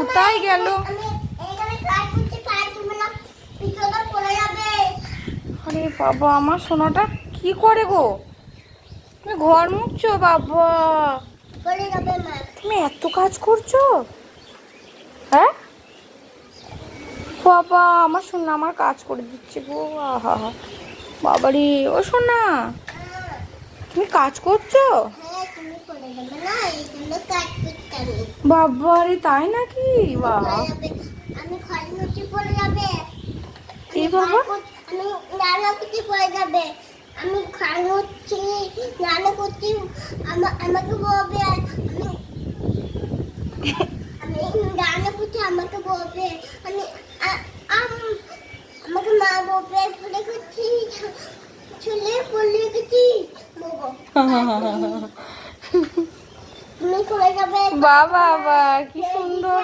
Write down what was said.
কোথায় গেল? আরে বাবা, আমার সোনাটা কি করে গো? তুমি ঘর মুছছো বাবা? তুমি এত কাজ করছো? হ্যাঁ বাবা, আমার সোনা আমার কাজ করে দিচ্ছে গো। আহা, বাবারে, ও সোনা তুমি কাজ করছো? বাবারে, তাই নাকি? বাবা, আমি ঘরে মুছি পড়ে যাবে। এই বাবা, আমি রান্না করতে পড়ে যাবে। আমি ঘরে মুছি রান্না করতে আমাকে বলবে। আমি রান্না করতে আমাকে বলবে। আমি আমাকে মা বলবে ফলে করছি চলে পড়ে গেছি বলবো। তুমি করে যাবে বাবা, কি সুন্দর।